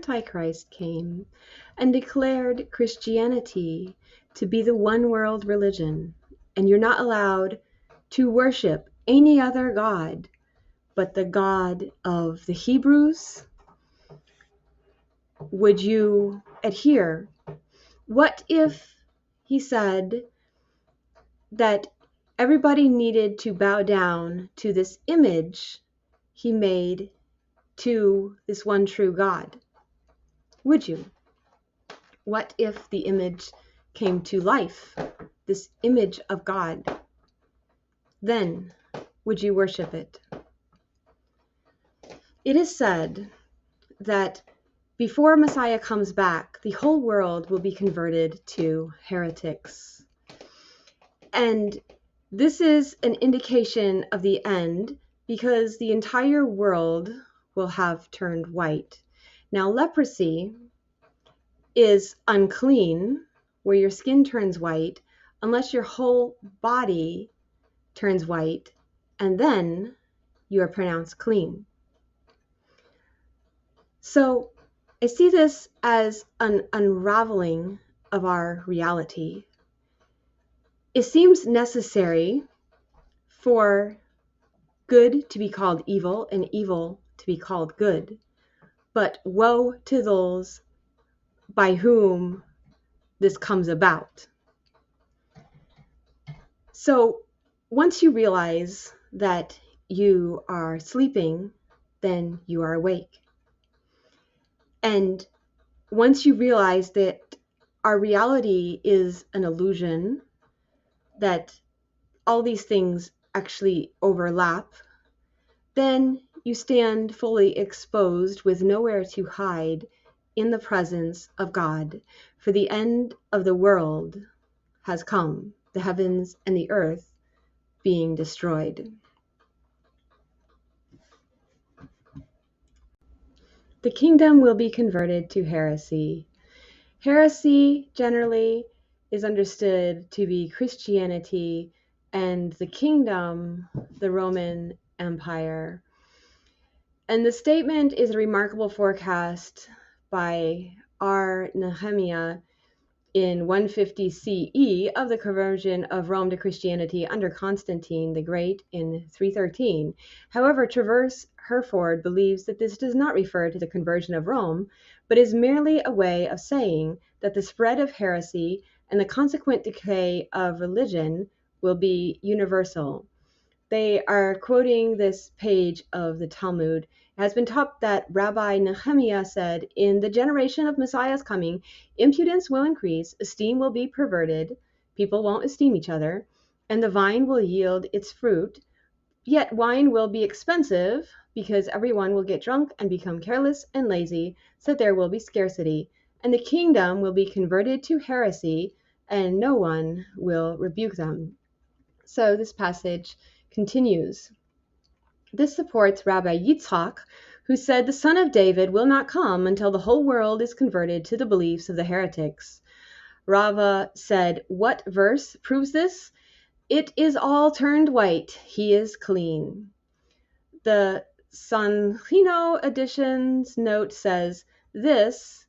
Antichrist came and declared Christianity to be the one world religion, and you're not allowed to worship any other God but the God of the Hebrews, would you adhere? What if he said that everybody needed to bow down to this image he made to this one true God? Would you? What if the image came to life, this image of God? Then would you worship it? It is said that before Messiah comes back, the whole world will be converted to heretics. And this is an indication of the end because the entire world will have turned white. Now, leprosy is unclean, where your skin turns white, unless your whole body turns white, and then you are pronounced clean. So I see this as an unraveling of our reality. It seems necessary for good to be called evil and evil to be called good, but woe to those by whom this comes about. So once you realize that you are sleeping, then you are awake. And once you realize that our reality is an illusion, that all these things actually overlap, then you stand fully exposed with nowhere to hide in the presence of God, for the end of the world has come, the heavens and the earth being destroyed. The kingdom will be converted to heresy. Heresy generally is understood to be Christianity and the kingdom, the Roman Empire. And the statement is a remarkable forecast by R. Nehemiah in 150 CE of the conversion of Rome to Christianity under Constantine the Great in 313. However, Traverse Herford believes that this does not refer to the conversion of Rome, but is merely a way of saying that the spread of heresy and the consequent decay of religion will be universal. They are quoting this page of the Talmud. It has been taught that Rabbi Nehemiah said, in the generation of Messiah's coming, impudence will increase, esteem will be perverted, people won't esteem each other, and the vine will yield its fruit. Yet wine will be expensive because everyone will get drunk and become careless and lazy, so there will be scarcity. And the kingdom will be converted to heresy, and no one will rebuke them. So this passage continues. This supports Rabbi Yitzhak, who said the Son of David will not come until the whole world is converted to the beliefs of the heretics. Rava said, what verse proves this? It is all turned white, he is clean. The Sanhino edition's note says, this,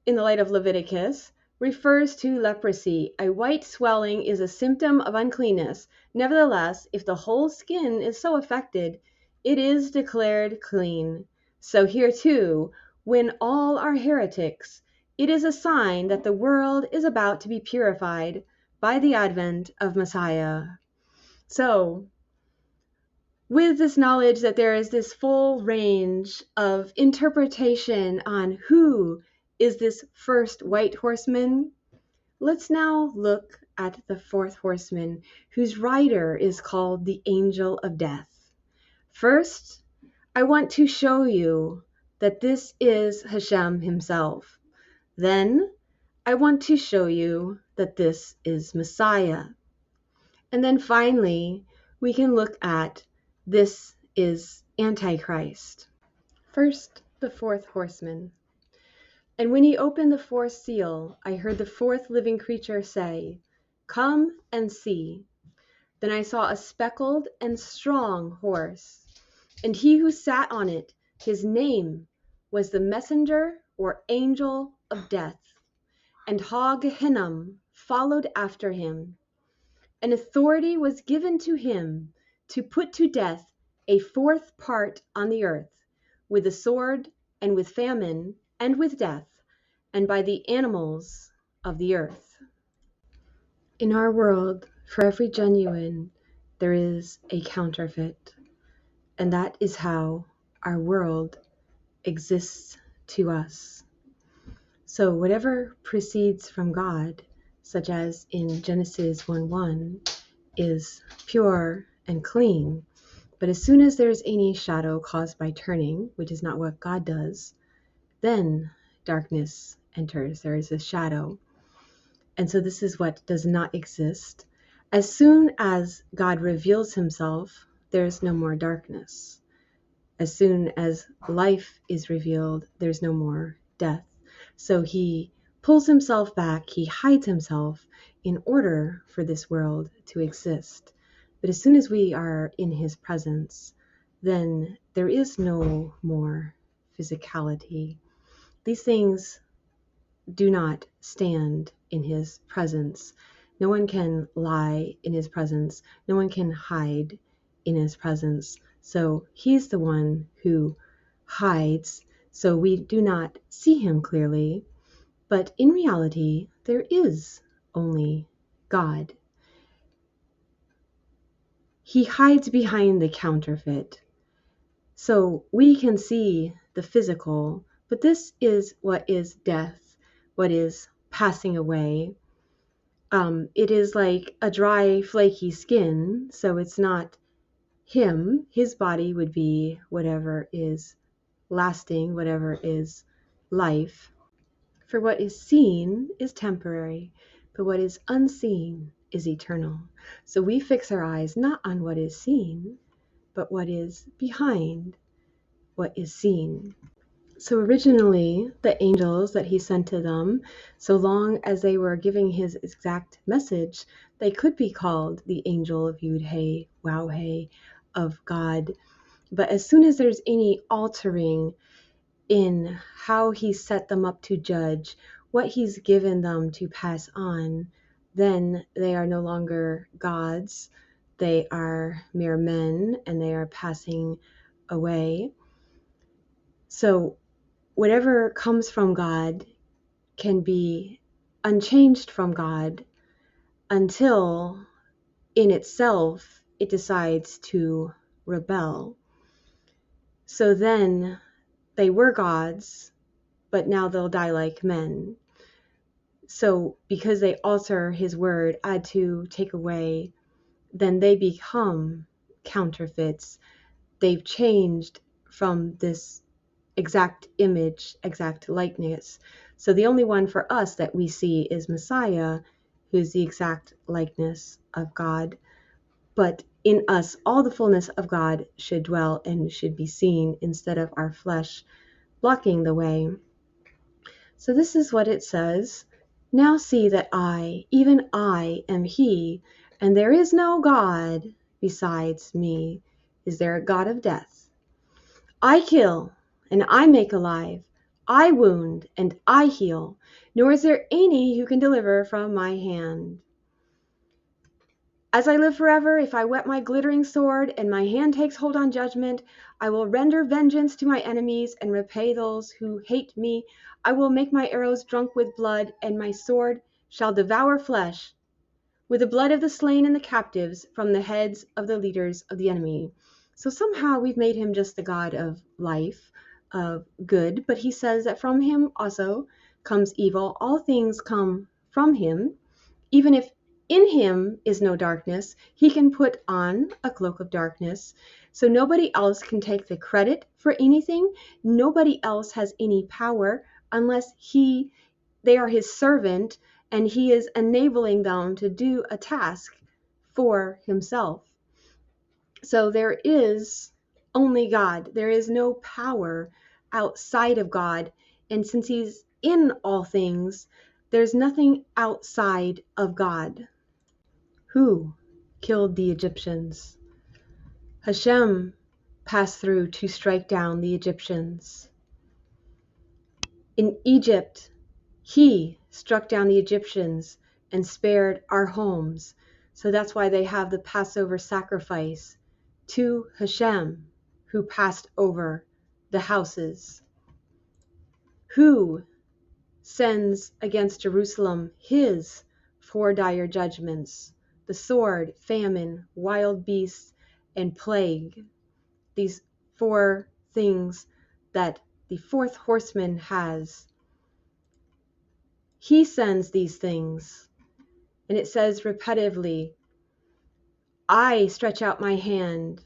in the light of Leviticus, refers to leprosy. A white swelling is a symptom of uncleanness. Nevertheless, if the whole skin is so affected, it is declared clean. So here too, when all are heretics, it is a sign that the world is about to be purified by the advent of Messiah. So, with this knowledge that there is this full range of interpretation on who is this first white horseman, let's now look at the fourth horseman, whose rider is called the angel of death. First, I want to show you that this is Hashem himself. Then, I want to show you that this is Messiah. And then finally, we can look at this is Antichrist. First, the fourth horseman. And when he opened the fourth seal, I heard the fourth living creature say, come and see. Then I saw a speckled and strong horse, and he who sat on it, his name was the messenger or angel of death, and GeiHinnom followed after him. And authority was given to him to put to death a fourth part on the earth, with the sword, and with famine, and with death, and by the animals of the earth. In our world, for every genuine, there is a counterfeit, and that is how our world exists to us. So whatever proceeds from God, such as in Genesis 1:1, is pure and clean. But as soon as there's any shadow caused by turning, which is not what God does, then darkness enters. There is a shadow. And so this is what does not exist. As soon as God reveals himself, there's no more darkness. As soon as life is revealed, there's no more death. So he pulls himself back, he hides himself in order for this world to exist. But as soon as we are in his presence, then there is no more physicality. These things do not stand in his presence. No one can lie in his presence. No one can hide in his presence. So he's the one who hides, so we do not see him clearly. But in reality, there is only God. He hides behind the counterfeit. So we can see the physical, but this is what is death, what is passing away. It is like a dry, flaky skin, so it's not him. His body would be whatever is lasting, whatever is life. For what is seen is temporary, but what is unseen is eternal. So we fix our eyes not on what is seen, but what is behind what is seen. So originally, the angels that he sent to them, so long as they were giving his exact message, they could be called the angel of Yud-He, Waw-He, of God. But as soon as there's any altering in how he set them up to judge, what he's given them to pass on, then they are no longer gods. They are mere men, and they are passing away. So whatever comes from God can be unchanged from God until in itself it decides to rebel. So then they were gods, but now they'll die like men. So because they alter his word, add to, take away, then they become counterfeits. They've changed from this exact image, exact likeness. So the only one for us that we see is Messiah, who's the exact likeness of God. But in us, all the fullness of God should dwell and should be seen instead of our flesh blocking the way. So this is what it says. Now see that I, even I, am he, and there is no God besides me. Is there a God of death? I kill, and I make alive. I wound, and I heal. Nor is there any who can deliver from my hand. As I live forever, if I whet my glittering sword, and my hand takes hold on judgment, I will render vengeance to my enemies, and repay those who hate me. I will make my arrows drunk with blood, and my sword shall devour flesh, with the blood of the slain and the captives, from the heads of the leaders of the enemy. So somehow we've made him just the God of life, of good, but he says that from him also comes evil. All things come from him. Even if in him is no darkness, he can put on a cloak of darkness. So nobody else can take the credit for anything. Nobody else has any power unless they are his servant, and he is enabling them to do a task for himself. So there is only God. There is no power outside of God. And since he's in all things, there's nothing outside of God. Who killed the Egyptians? Hashem passed through to strike down the Egyptians. In Egypt, he struck down the Egyptians and spared our homes. So that's why they have the Passover sacrifice to Hashem, who passed over the houses. Who sends against Jerusalem his 4 dire judgments: the sword, famine, wild beasts, and plague. These 4 things that the 4th horseman has. He sends these things. And it says repetitively, I stretch out my hand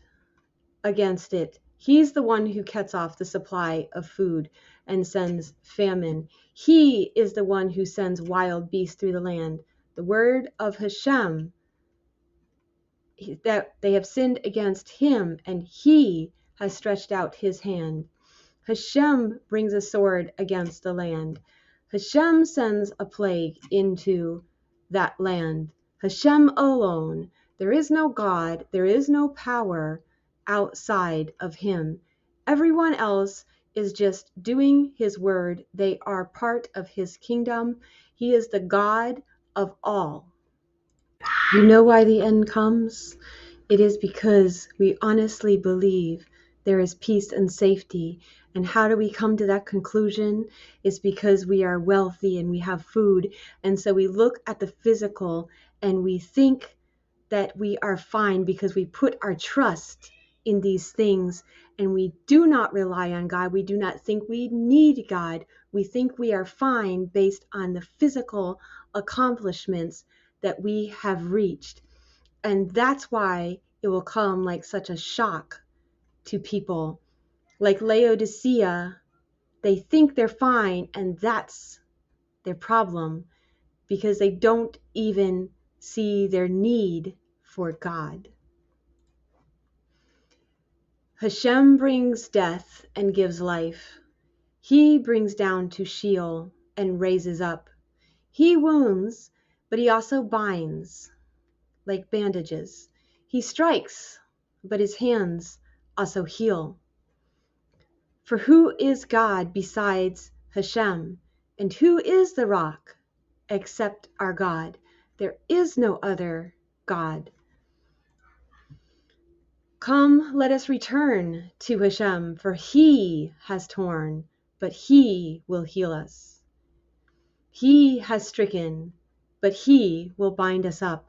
against it. He's the one who cuts off the supply of food and sends famine. He is the one who sends wild beasts through the land. The word of Hashem, that they have sinned against him, and he has stretched out his hand. Hashem brings a sword against the land. Hashem sends a plague into that land. Hashem alone. There is no God, there is no power outside of him. Everyone else is just doing his word. They are part of his kingdom. He is the God of all. You know why the end comes? It is because we honestly believe there is peace and safety. And how do we come to that conclusion? It's because we are wealthy and we have food. And so we look at the physical and we think that we are fine because we put our trust in these things, and we do not rely on God. We do not think we need God. We think we are fine based on the physical accomplishments that we have reached. And that's why it will come like such a shock to people. Like Laodicea, they think they're fine, and that's their problem, because they don't even see their need for God. Hashem brings death and gives life. He brings down to Sheol and raises up. He wounds, but he also binds, like bandages. He strikes, but his hands also heal. For who is God besides Hashem? And who is the rock except our God? There is no other God. Come, let us return to Hashem, for he has torn, but he will heal us. He has stricken, but he will bind us up.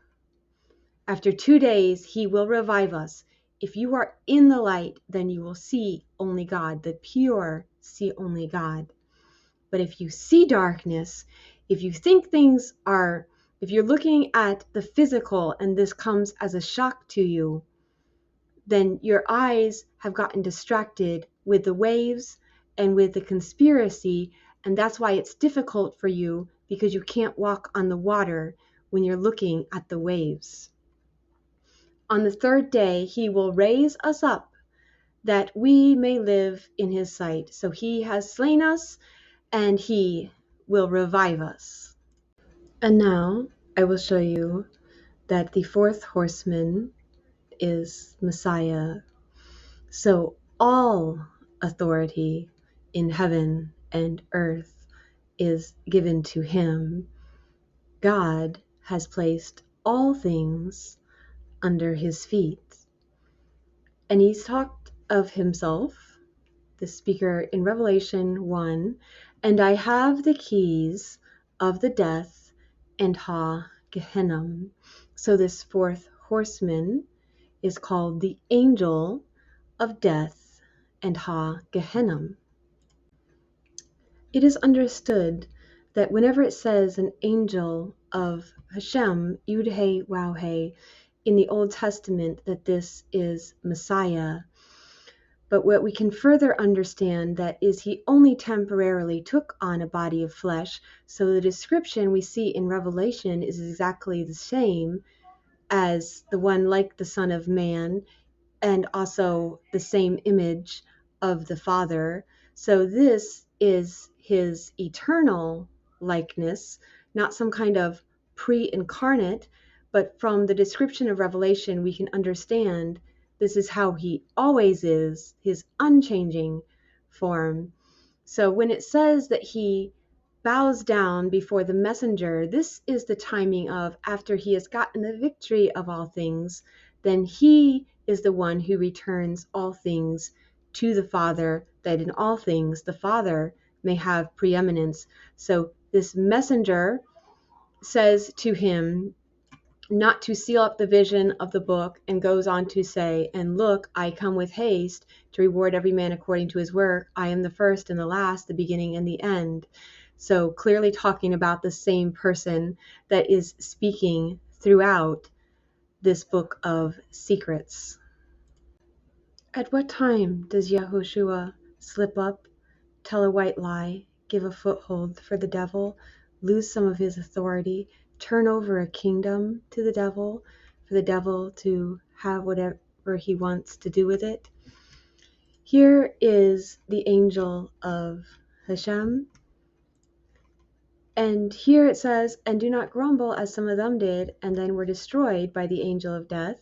After 2 days, he will revive us. If you are in the light, then you will see only God. The pure see only God. But if you see darkness, if you think if you're looking at the physical and this comes as a shock to you, then your eyes have gotten distracted with the waves and with the conspiracy, and that's why it's difficult for you, because you can't walk on the water when you're looking at the waves. On the 3rd day, he will raise us up, that we may live in his sight. So he has slain us, and he will revive us. And now I will show you that the 4th horseman is Messiah. So all authority in heaven and earth is given to him. God has placed all things under his feet. And he's talked of himself, the speaker in Revelation 1, and I have the keys of the death and Gehennom. So this 4th horseman is called the angel of death and Gehennom. It is understood that whenever it says an angel of Hashem, Yud-He, Waw-He, in the Old Testament, that this is Messiah. But what we can further understand that is he only temporarily took on a body of flesh. So the description we see in Revelation is exactly the same as the one like the Son of Man, and also the same image of the Father. So this is his eternal likeness, not some kind of pre-incarnate, but from the description of Revelation, we can understand this is how he always is, his unchanging form. So when it says that he bows down before the messenger, this is the timing of after he has gotten the victory of all things, then he is the one who returns all things to the Father, that in all things the Father may have preeminence. So this messenger says to him not to seal up the vision of the book, and goes on to say, and look, I come with haste to reward every man according to his work. I am the first and the last, the beginning and the end. So clearly talking about the same person that is speaking throughout this book of secrets. At what time does Yahushua slip up, tell a white lie, give a foothold for the devil, lose some of his authority, turn over a kingdom to the devil, for the devil to have whatever he wants to do with it? Here is the angel of Hashem. And here it says, and do not grumble as some of them did, and then were destroyed by the angel of death.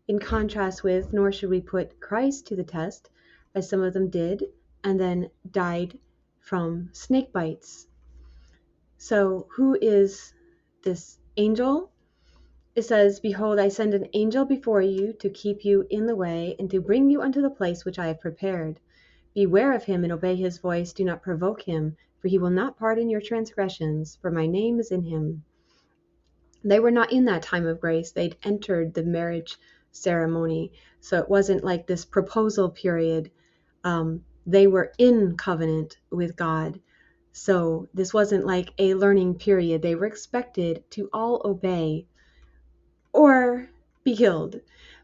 In contrast with, nor should we put Christ to the test, as some of them did, and then died from snake bites. So who is this angel? It says, behold, I send an angel before you to keep you in the way and to bring you unto the place which I have prepared. Beware of him and obey his voice. Do not provoke him, for he will not pardon your transgressions, for my name is in him. They were not in that time of grace. They'd entered the marriage ceremony. So it wasn't like this proposal period. They were in covenant with God. So this wasn't like a learning period. They were expected to all obey or be killed.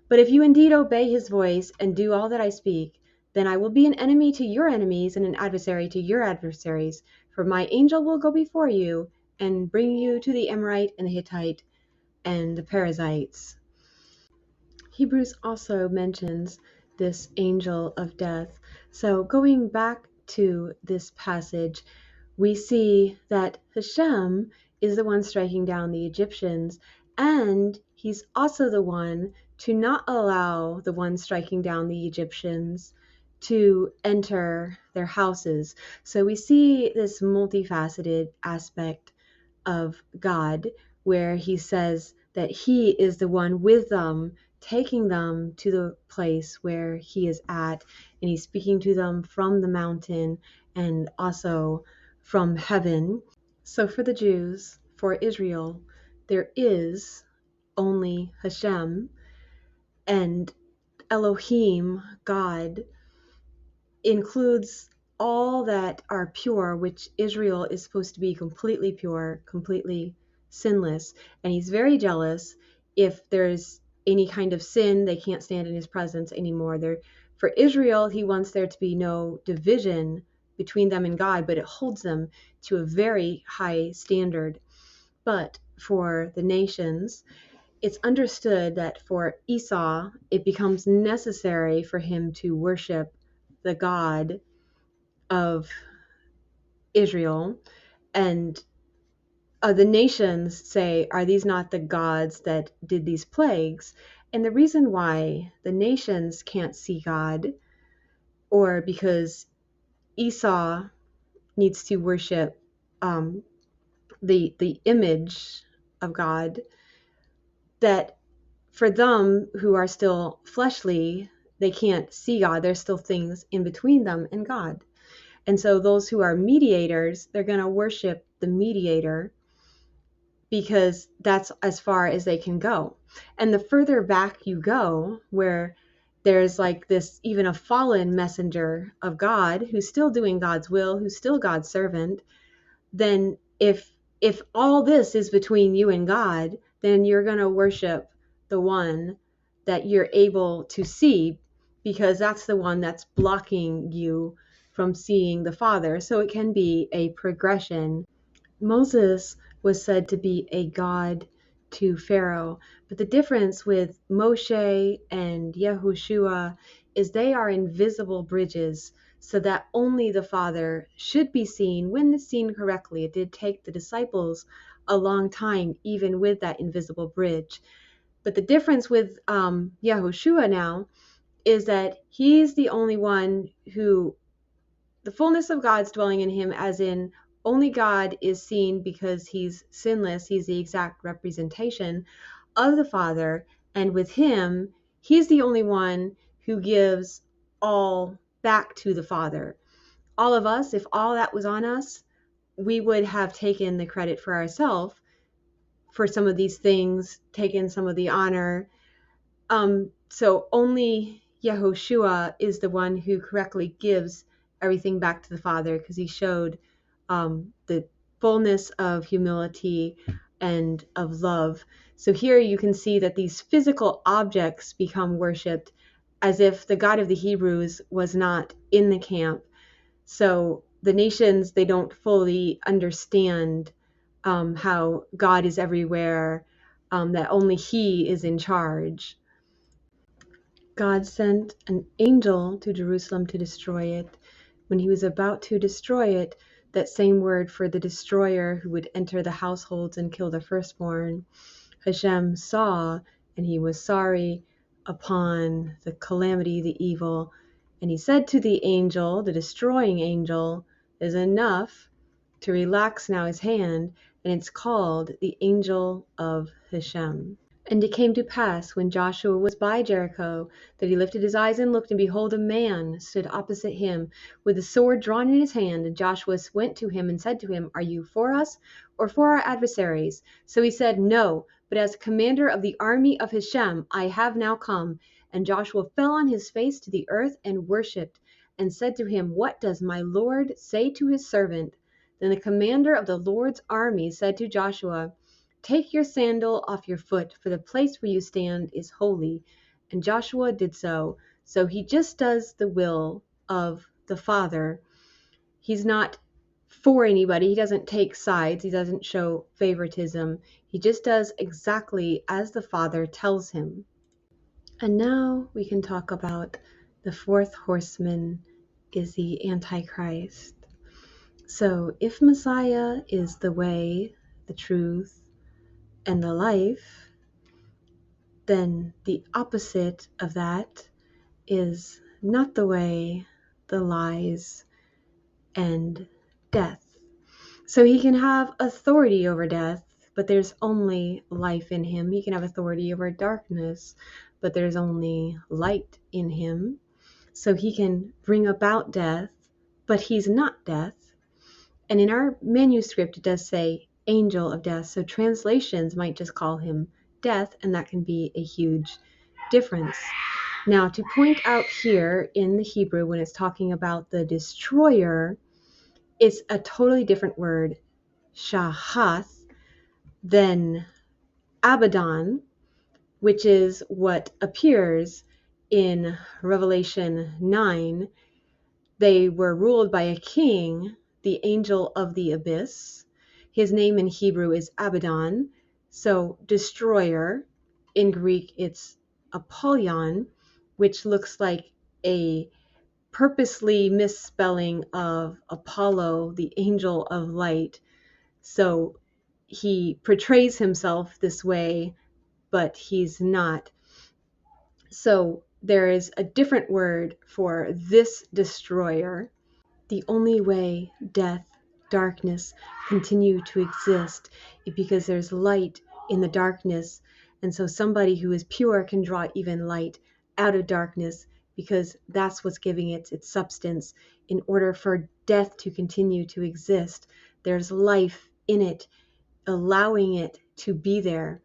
But if you indeed obey his voice and do all that I speak, then I will be an enemy to your enemies and an adversary to your adversaries. For my angel will go before you and bring you to the Amorite and the Hittite and the Perizzites. Hebrews also mentions this angel of death. So going back to this passage, we see that Hashem is the one striking down the Egyptians, and he's also the one to not allow the one striking down the Egyptians to enter their houses. So we see this multifaceted aspect of God, where he says that he is the one with them, taking them to the place where he is at, and he's speaking to them from the mountain and also from heaven. So for the Jews, for Israel, there is only Hashem, and Elohim, God, includes all that are pure, which Israel is supposed to be completely pure, completely sinless. And he's very jealous if there's any kind of sin. They can't stand in his presence anymore. For Israel, he wants there to be no division between them and God, but it holds them to a very high standard. But for the nations, it's understood that for Esau, it becomes necessary for him to worship the God of Israel. And the nations say, are these not the gods that did these plagues? And the reason why the nations can't see God, or because Esau needs to worship the image of God, that for them who are still fleshly, they can't see God. There's still things in between them and God. And so those who are mediators, they're going to worship the mediator because that's as far as they can go. And the further back you go, where there's like this, even a fallen messenger of God who's still doing God's will, who's still God's servant, then if all this is between you and God, then you're going to worship the one that you're able to see, because that's the one that's blocking you from seeing the Father. So it can be a progression. Moses was said to be a god to Pharaoh, but the difference with Moshe and Yahushua is they are invisible bridges, so that only the Father should be seen when seen correctly. It did take the disciples a long time, even with that invisible bridge. But the difference with Yahushua now is that he's the only one who the fullness of God's dwelling in him, as in only God is seen because he's sinless. He's the exact representation of the Father. And with him, he's the only one who gives all back to the Father. All of us, if all that was on us, we would have taken the credit for ourselves for some of these things, taken some of the honor. So only Yehoshua is the one who correctly gives everything back to the Father, because he showed the fullness of humility and of love. So here you can see that these physical objects become worshipped as if the God of the Hebrews was not in the camp. So the nations, they don't fully understand how God is everywhere, that only he is in charge. God sent an angel to Jerusalem to destroy it. When he was about to destroy it, that same word for the destroyer who would enter the households and kill the firstborn, Hashem saw, and he was sorry upon the calamity, the evil. And he said to the angel, the destroying angel, is enough, to relax now his hand, and it's called the angel of Hashem. And it came to pass, when Joshua was by Jericho, that he lifted his eyes and looked, and behold, a man stood opposite him, with a sword drawn in his hand. And Joshua went to him and said to him, Are you for us, or for our adversaries? So he said, No, but as commander of the army of Hashem, I have now come. And Joshua fell on his face to the earth and worshipped, and said to him, What does my Lord say to his servant? Then the commander of the Lord's army said to Joshua, Take your sandal off your foot, for the place where you stand is holy. And Joshua did so. So he just does the will of the Father. He's not for anybody. He doesn't take sides. He doesn't show favoritism. He just does exactly as the Father tells him. And now we can talk about the fourth horseman is the Antichrist. So if Messiah is the way, the truth, and the life, then the opposite of that is not the way, the lies, and death. So he can have authority over death, but there's only life in him. He can have authority over darkness, but there's only light in him. So he can bring about death, but he's not death. And in our manuscript, it does say angel of death. So translations might just call him death, and that can be a huge difference. Now, to point out here in the Hebrew, when it's talking about the destroyer, it's a totally different word, shahath, than Abaddon, which is what appears in Revelation 9. They were ruled by a king, the angel of the abyss. His name in Hebrew is Abaddon, so destroyer. In Greek, it's Apollyon, which looks like a purposely misspelling of Apollo, the angel of light. So he portrays himself this way, but he's not. So there is a different word for this destroyer. The only way death, darkness continue to exist is because there's light in the darkness. And so somebody who is pure can draw even light out of darkness, because that's what's giving it its substance. In order for death to continue to exist, there's life in it, allowing it to be there.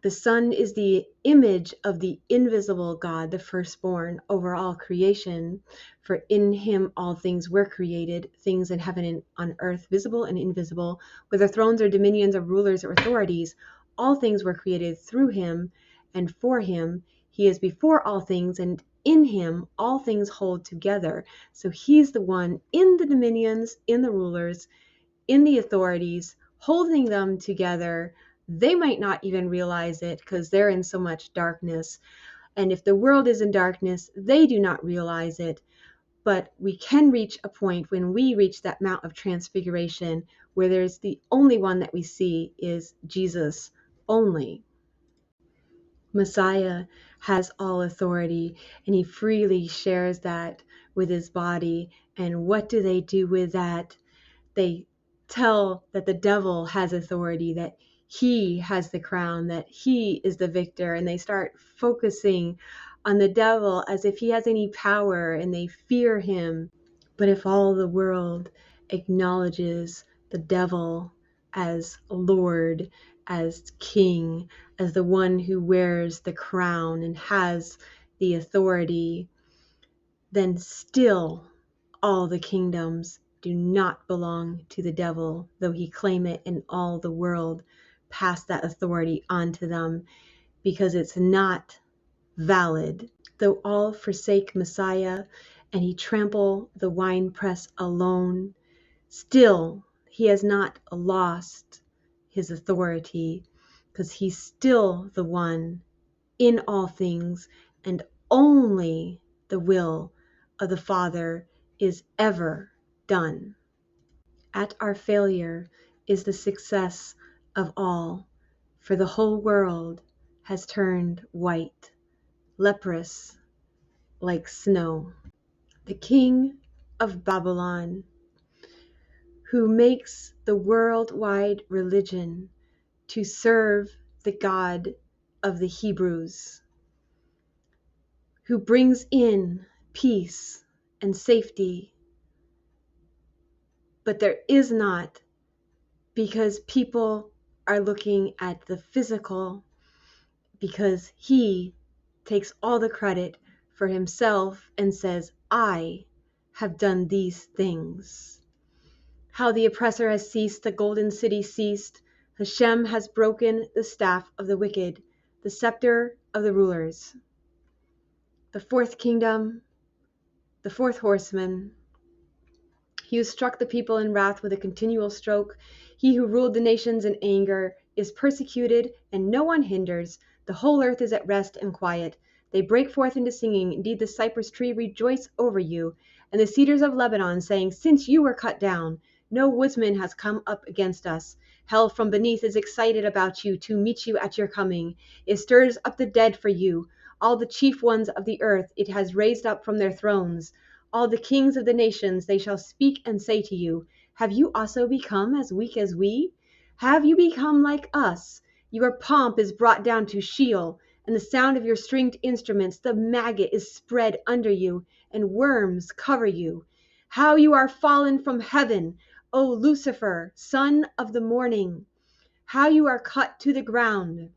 The Son is the image of the invisible God, the firstborn over all creation. For in him all things were created, things in heaven and on earth, visible and invisible, whether thrones or dominions or rulers or authorities. All things were created through him and for him. He is before all things, and in him all things hold together. So he's the one in the dominions, in the rulers, in the authorities, holding them together. They might not even realize it because they're in so much darkness. And if the world is in darkness, they do not realize it. But we can reach a point when we reach that Mount of Transfiguration where there's the only one that we see is Jesus only. Messiah has all authority, and he freely shares that with his body. And what do they do with that? They tell that the devil has authority, that he has the crown, that he is the victor, and they start focusing on the devil as if he has any power, and they fear him. But if all the world acknowledges the devil as Lord, as King, as the one who wears the crown and has the authority, then still all the kingdoms do not belong to the devil, though he claim it, and all the world pass that authority on to them, because it's not valid. Though all forsake Messiah and he trample the winepress alone, still he has not lost his authority, because he's still the one in all things, and only the will of the Father is ever done. At our failure is the success of all, for the whole world has turned white, leprous like snow. The king of Babylon, who makes the worldwide religion to serve the God of the Hebrews, who brings in peace and safety, but there is not, because people are looking at the physical, because he takes all the credit for himself and says, I have done these things. How the oppressor has ceased, the golden city ceased. Hashem has broken the staff of the wicked, the scepter of the rulers. The fourth kingdom, the fourth horseman, he who struck the people in wrath with a continual stroke, he who ruled the nations in anger, is persecuted, and no one hinders. The whole earth is at rest and quiet. They break forth into singing. Indeed, the cypress tree rejoice over you, and the cedars of Lebanon, saying, since you were cut down, no woodsman has come up against us. Hell from beneath is excited about you to meet you at your coming. It stirs up the dead for you. All the chief ones of the earth it has raised up from their thrones. All the kings of the nations, they shall speak and say to you, have you also become as weak as we? Have you become like us? Your pomp is brought down to Sheol, and the sound of your stringed instruments, the maggot is spread under you, and worms cover you. How you are fallen from heaven, O Lucifer, son of the morning! How you are cut to the ground,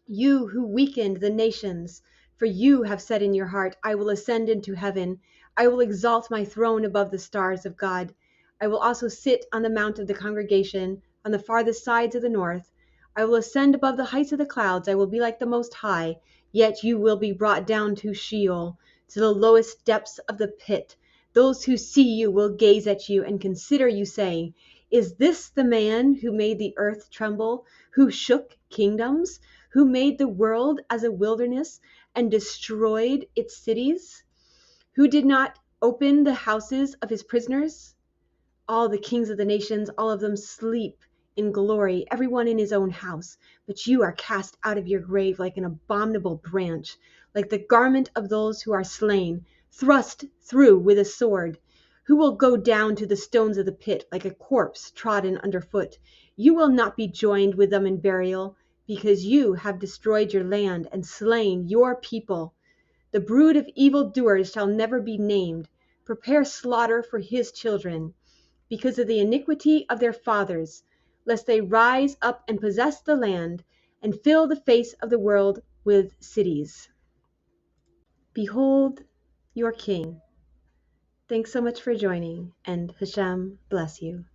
you who weakened the nations! For you have said in your heart, I will ascend into heaven. I will exalt my throne above the stars of God. I will also sit on the mount of the congregation, on the farthest sides of the north. I will ascend above the heights of the clouds. I will be like the Most High. Yet you will be brought down to Sheol, to the lowest depths of the pit. Those who see you will gaze at you and consider you, saying, is this the man who made the earth tremble, who shook kingdoms, who made the world as a wilderness and destroyed its cities, who did not open the houses of his prisoners? All the kings of the nations, all of them sleep in glory, everyone in his own house. But you are cast out of your grave like an abominable branch, like the garment of those who are slain, thrust through with a sword. Who will go down to the stones of the pit like a corpse trodden underfoot? You will not be joined with them in burial, because you have destroyed your land and slain your people. The brood of evildoers shall never be named. Prepare slaughter for his children, because of the iniquity of their fathers, lest they rise up and possess the land and fill the face of the world with cities. Behold your king. Thanks so much for joining, and Hashem bless you.